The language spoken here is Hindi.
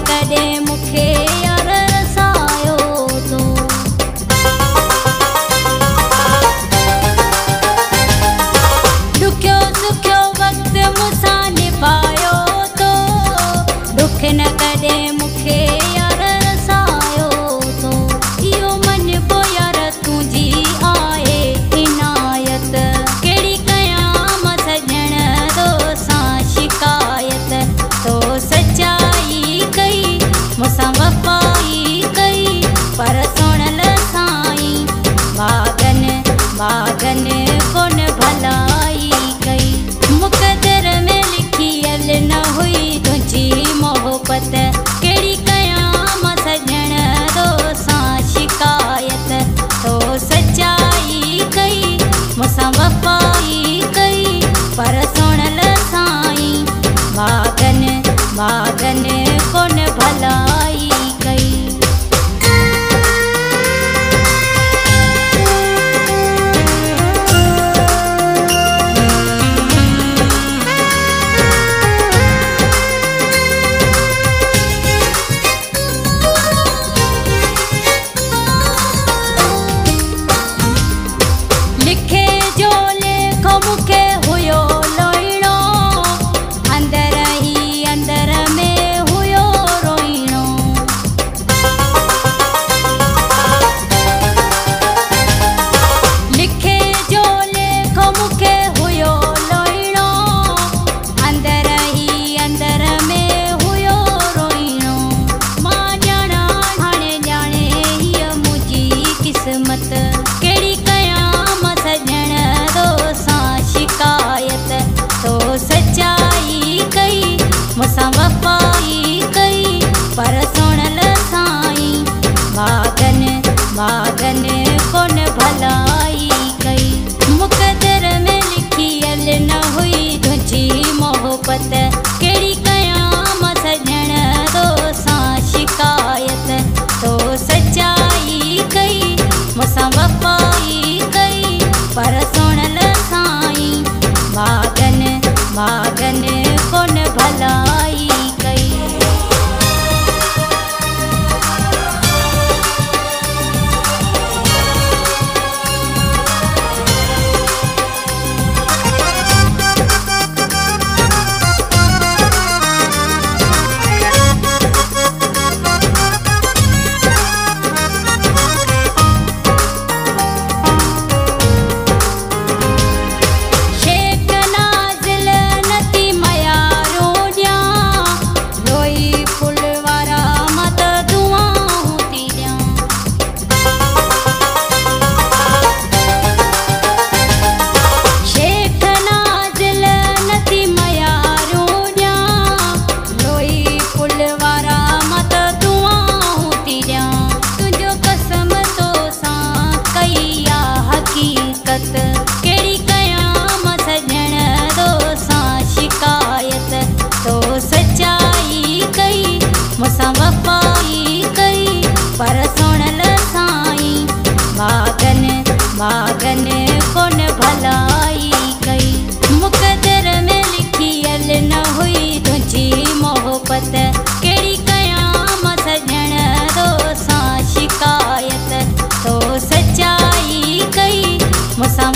कदे मुखे यार रसायो तो। दुखियो सुखियो वक्त मुसां निभायो तो, दुख न कदे मुखे यार रसायो तो। इहो मन पो यार तुंहिंजी आहे इनायत, कहिड़ी कयां मां सजण तोसां शिकायत। तो सचाई कई मुसां वफ़ाई कई, पर सुणल साईं भागन भागन कोन भलाई कई। मुक़दर में लिखियल न हुई तुंहिंजी मोहबत, कहिड़ी कयां मां सजण तोसां शिकायत। तो सचाई कई मुसां वफ़ाई कई, पर सुणल साईं भागन भागन कोन भलाई कई। लिखे जो लेखो मुखे हुयो लोइणो, अंदर ही अंदर में हुयो रोइणो। लिखे जो लेखो मुखे हुयो लोइणो, अंदर ही अंदर में हुयो रोइणो। मां ॼाणा हाणे ॼाणे हीअ मुंहिंजी क़िस्मत, कहिड़ी कयां मां सजण तोसां शिकायत। तो सचाई कई मुसां वफ़ाई कई, पर सुणल साईं भागन भागन कोन भलाई कई। मुक़दर में लिखियल न हुई तुंहिंजी मोहबत, कहिड़ी कयां मां सजण तोसां शिकायत। तो सचाई कई मुसां वफ़ाई कई, पर सुणल साईं भागन भागन कोन भलाई कई। शेख नाज़िल नती मयारो ॾियां, रोई फुल वारा मां त दुआऊं थी ॾियां। शेख नाज़िल नती मयारो ॾियां, रोई फुल वारा मां त दुआऊं थी ॾियां। तुंहिंजो कसम तोसां कई आ हक़ीक़त, कहिड़ी कयां मां सजण तोसां शिकायत। तो सचाई कई मुसां वफ़ाई कई, पर सुणल साईं भागन भागन कोन भलाई कई। मुक़दर में लिखियल न हुई तुंहिंजी मोहबत, कहिड़ी कयां मां सजण तोसां शिकायत। तो सचाई कई मुसां